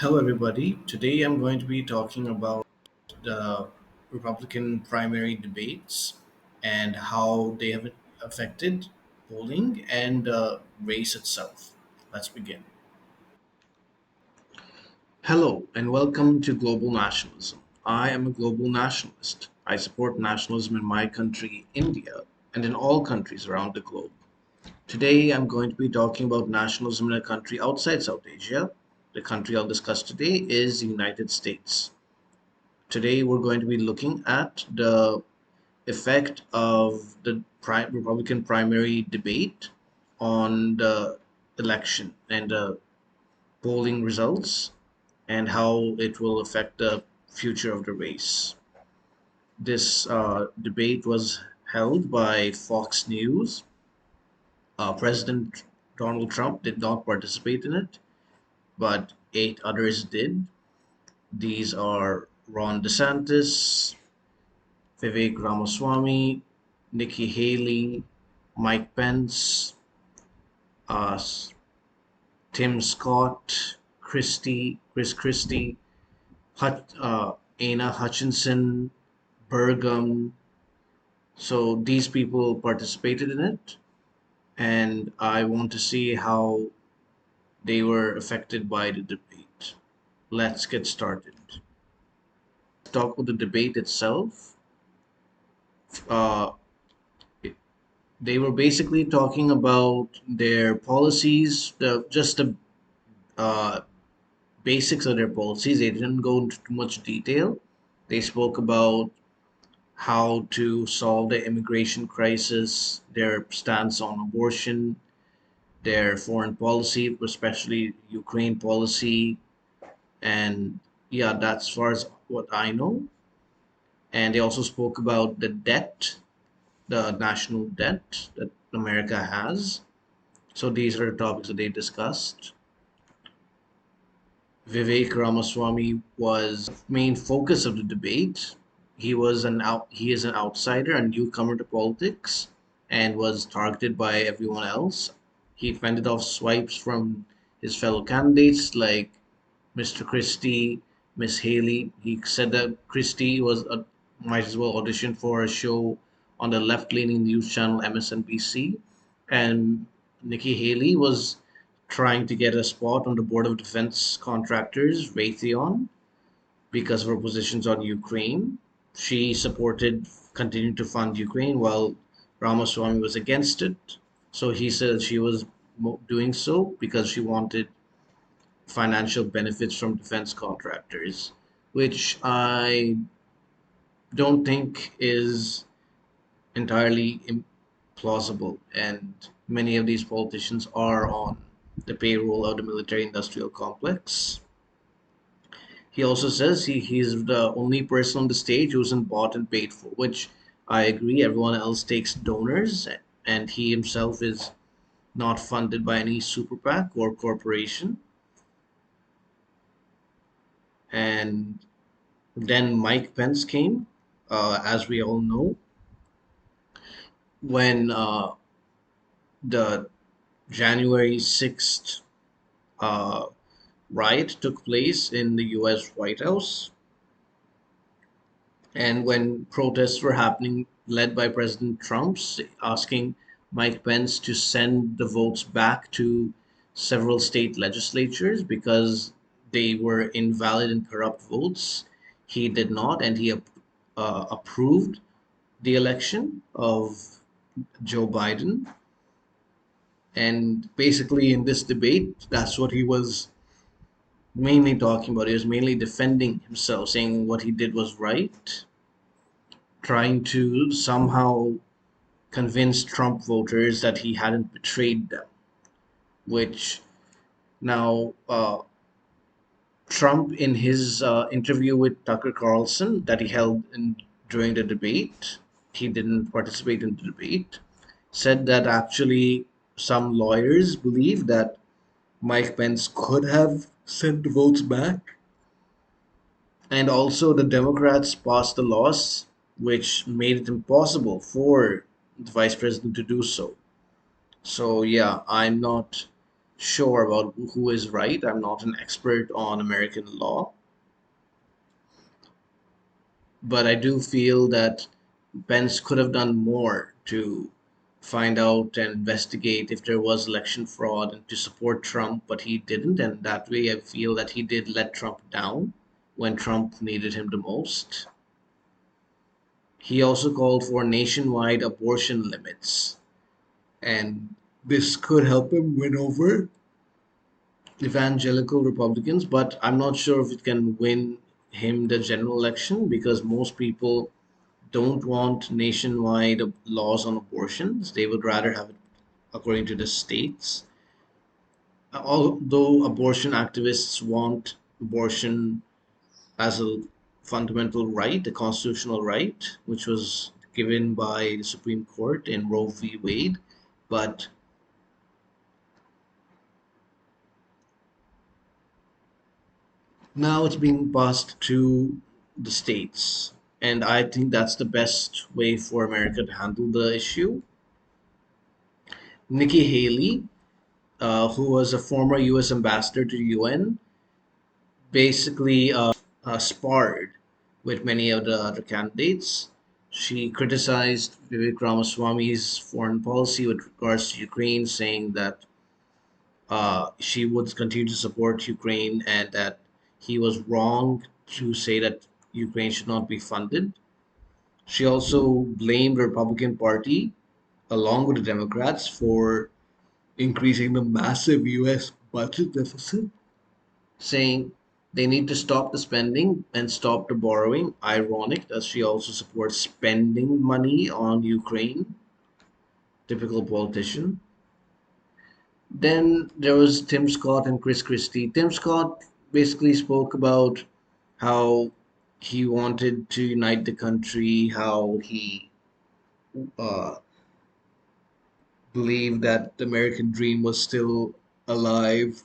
Hello, everybody. Today I'm going to be talking about the Republican primary debates and how they have affected polling and race itself. Let's begin. Hello, and welcome to Global Nationalism. I am a global nationalist. I support nationalism in my country, India, and in all countries around the globe. Today, I'm going to be talking about nationalism in a country outside South Asia. The country I'll discuss today is the United States. Today, we're going to be looking at the effect of the Republican primary debate on the election and the polling results and how it will affect the future of the race. This debate was held by Fox News. President Donald Trump did not participate in it, but eight others did. These are Ron DeSantis, Vivek Ramaswamy, Nikki Haley, Mike Pence, uh, Tim Scott, Chris Christie, Anna Hutchinson, Burgum. So these people participated in it, and I want to see how they were affected by the debate. Let's get started. Talk about the debate itself. Uh, they were basically talking about their policies, the uh, basics of their policies. They didn't go into too much detail. They spoke about how to solve the immigration crisis, their stance on abortion, their foreign policy, especially Ukraine policy, and yeah, that's as far as what I know. And they also spoke about the debt, the national debt that America has. So these are the topics that they discussed. Vivek Ramaswamy was main focus of the debate. He is an outsider, a newcomer to politics, and was targeted by everyone else. He fended off swipes from his fellow candidates like Mr. Christie, Miss Haley. He said that Christie might as well audition for a show on the left-leaning news channel MSNBC, and Nikki Haley was trying to get a spot on the Board of Defense Contractors, Raytheon, because of her positions on Ukraine. She supported continuing to fund Ukraine while Ramaswamy was against it. So he said she was doing so because she wanted financial benefits from defense contractors, which I don't think is entirely implausible. And many of these politicians are on the payroll of the military industrial complex. He also says he's the only person on the stage who isn't bought and paid for, which I agree. Everyone else takes donors, and he himself is not funded by any super PAC or corporation. And then Mike Pence came, as we all know, when the January 6th uh, riot took place in the US White House, and when protests were happening, led by President Trump, asking Mike Pence to send the votes back to several state legislatures because they were invalid and corrupt votes. He did not, and he approved the election of Joe Biden. And basically, in this debate, that's what he was mainly talking about. He was mainly defending himself, saying what he did was right, trying to somehow convince Trump voters that he hadn't betrayed them, which now Trump, in his interview with Tucker Carlson that he held during the debate, he didn't participate in the debate, said that actually some lawyers believe that Mike Pence could have sent the votes back. And also, the Democrats passed the laws which made it impossible for the vice president to do so. So, yeah, I'm not sure about who is right. I'm not an expert on American law, but I do feel that Pence could have done more to find out and investigate if there was election fraud and to support Trump, but he didn't. And that way, I feel that he did let Trump down when Trump needed him the most. He also called for nationwide abortion limits, and this could help him win over evangelical Republicans, but I'm not sure if it can win him the general election because most people don't want nationwide laws on abortions. They would rather have it according to the states. Although abortion activists want abortion as a fundamental right, a constitutional right, which was given by the Supreme Court in Roe v. Wade, but now it's being passed to the states. And I think that's the best way for America to handle the issue. Nikki Haley, who was a former US ambassador to the UN, basically sparred with many of the other candidates. She criticized Vivek Ramaswamy's foreign policy with regards to Ukraine, saying that she would continue to support Ukraine and that he was wrong to say that Ukraine should not be funded. She also blamed the Republican Party, along with the Democrats, for increasing the massive US budget deficit, saying they need to stop the spending and stop the borrowing. Ironic that she also supports spending money on Ukraine, typical politician. Then there was Tim Scott and Chris Christie. Tim Scott basically spoke about how he wanted to unite the country, how he uh, believed that the American dream was still alive.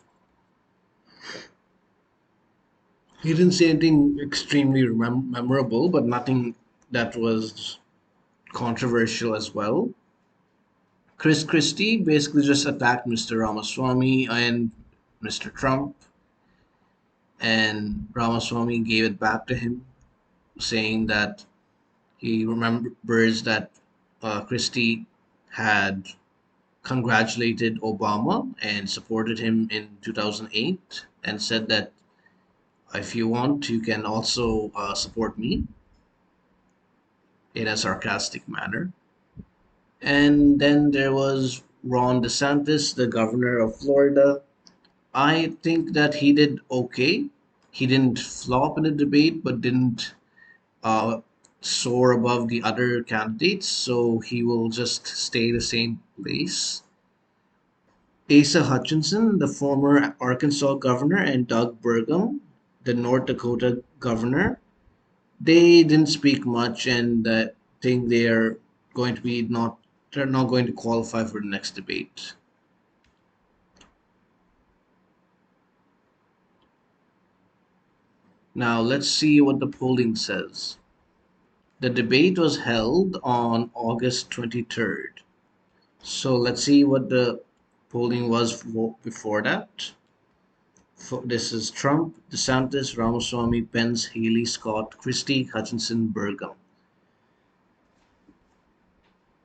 He didn't say anything extremely memorable, but nothing that was controversial as well. Chris Christie basically just attacked Mr. Ramaswamy and Mr. Trump, and Ramaswamy gave it back to him, saying that he remembers that Christie had congratulated Obama and supported him in 2008 and said that if you want, you can also support me in a sarcastic manner. And then there was Ron DeSantis, the governor of Florida. I think that he did okay. He didn't flop in the debate, but didn't uh, soar above the other candidates, so he will just stay the same place. Asa Hutchinson, the former Arkansas governor, and Doug Burgum, the North Dakota governor, they didn't speak much, and I think they're not going to qualify for the next debate. Now let's see what the polling says. The debate was held on August 23rd. So let's see what the polling was before that. This is Trump, DeSantis, Ramaswamy, Pence, Haley, Scott, Christie, Hutchinson, Burgum.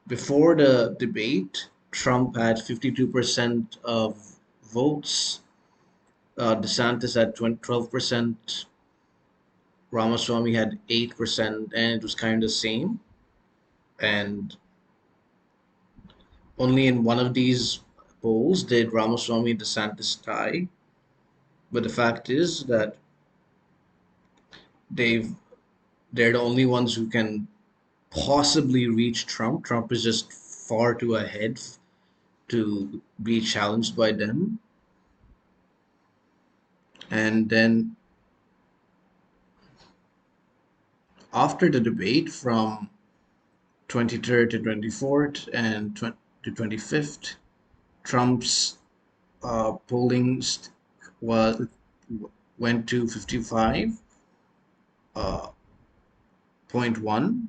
Before the debate, Trump had 52% of votes, DeSantis had 12%, Ramaswamy had 8%, and it was kind of the same. And only in one of these polls did Ramaswamy and DeSantis tie. But the fact is that they've they're the only ones who can possibly reach Trump. Trump is just far too ahead to be challenged by them. And then after the debate from 23rd to 24th and to 25th, Trump's polling was went to 55 0.1.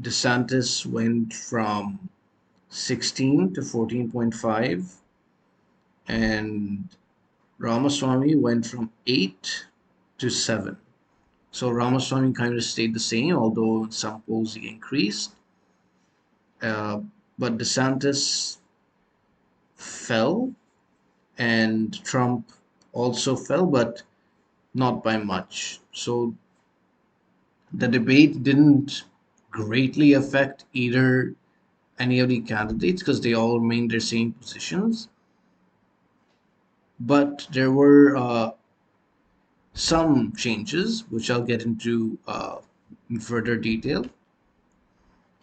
DeSantis went from 16 to 14.5. and Ramaswamy went from 8 to 7. So Ramaswamy kind of stayed the same, although in some polls he increased. Uh, but DeSantis fell, and Trump also fell, but not by much. So the debate didn't greatly affect either any of the candidates because they all remained their same positions. But there were some changes, which I'll get into in further detail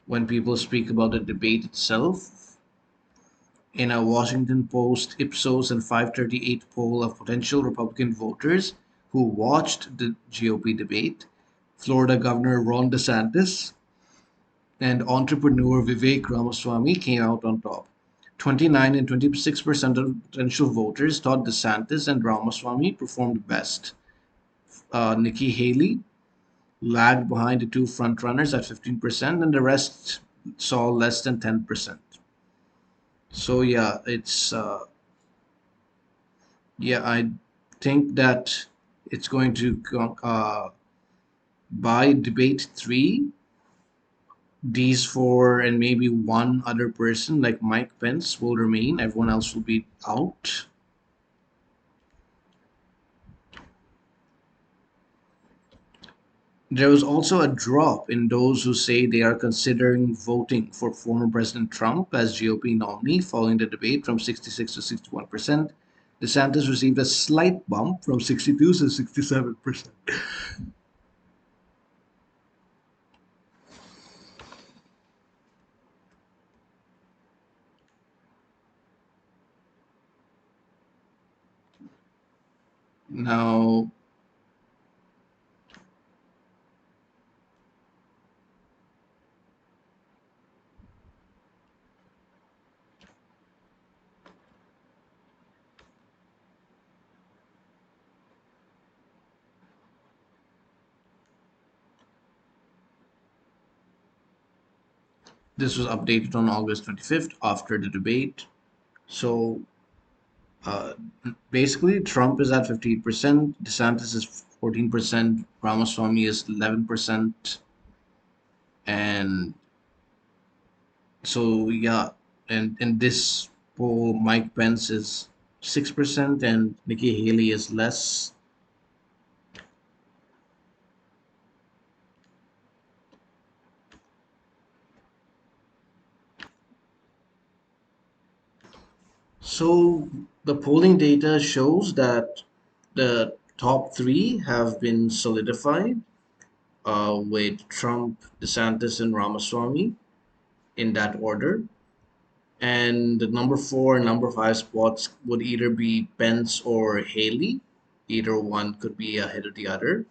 when people speak about the debate itself. In a Washington Post Ipsos and 538 poll of potential Republican voters who watched the GOP debate, Florida Governor Ron DeSantis and entrepreneur Vivek Ramaswamy came out on top. 29 and 26% of potential voters thought DeSantis and Ramaswamy performed best. Nikki Haley lagged behind the two frontrunners at 15%, and the rest saw less than 10%. So yeah, I think that it's going to by debate three, these four and maybe one other person like Mike Pence will remain. Everyone else will be out. There was also a drop in those who say they are considering voting for former President Trump as GOP nominee following the debate from 66 to 61%. DeSantis received a slight bump from 62 to 67%. Now, this was updated on August 25th after the debate. So uh, basically, Trump is at 58%, DeSantis is 14%, Ramaswamy is 11%, and so yeah, and in this poll, Mike Pence is 6% and Nikki Haley is less. So the polling data shows that the top three have been solidified with Trump, DeSantis, and Ramaswamy in that order. And the number four and number five spots would either be Pence or Haley. Either one could be ahead of the other.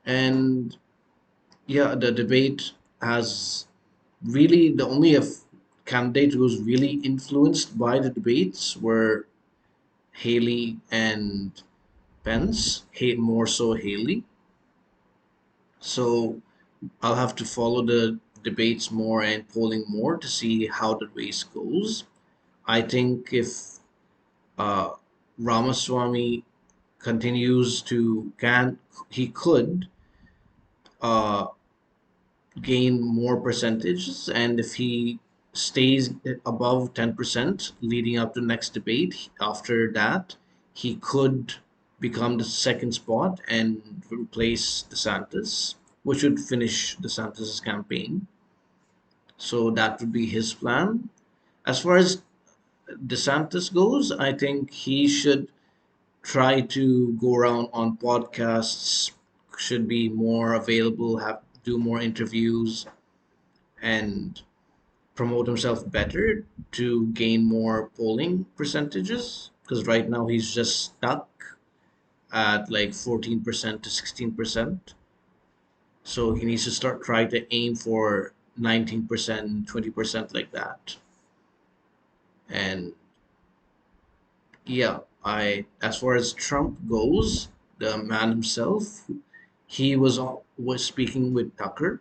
And yeah, the debate has really the only candidate who was really influenced by the debates were Haley and Pence, more so Haley. So I'll have to follow the debates more and polling more to see how the race goes. I think if uh, Ramaswamy continues to can he could uh, gain more percentages, and if he stays above 10% leading up to next debate, after that he could become the second spot and replace DeSantis, which would finish DeSantis's campaign. So that would be his plan. As far as DeSantis goes, I think he should try to go around on podcasts, should be more available, have do more interviews, and promote himself better to gain more polling percentages. Because right now he's just stuck at like 14% to 16%. So he needs to start trying to aim for 19%, 20% like that. And yeah, I as far as Trump goes, the man himself, he was speaking with Tucker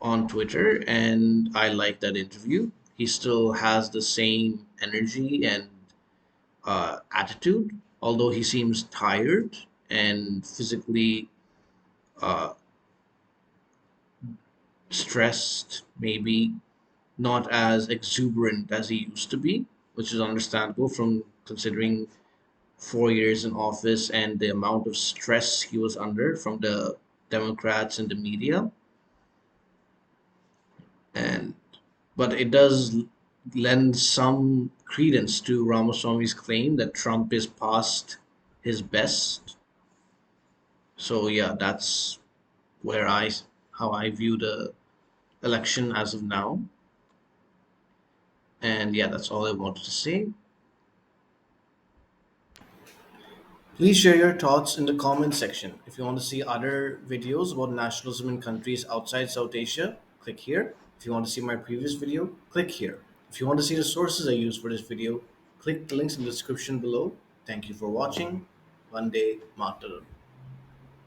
on Twitter, and I like that interview. He still has the same energy and attitude, although he seems tired and physically uh, stressed, maybe not as exuberant as he used to be, which is understandable from considering 4 years in office and the amount of stress he was under from the Democrats and the media. And but it does lend some credence to Ramaswamy's claim that Trump is past his best. So yeah, that's where I how I view the election as of now. And yeah, that's all I wanted to say. Please share your thoughts in the comment section. If you want to see other videos about nationalism in countries outside South Asia, click here. If you want to see my previous video, click here. If you want to see the sources I use for this video, click the links in the description below. Thank you for watching. Vande Mataram.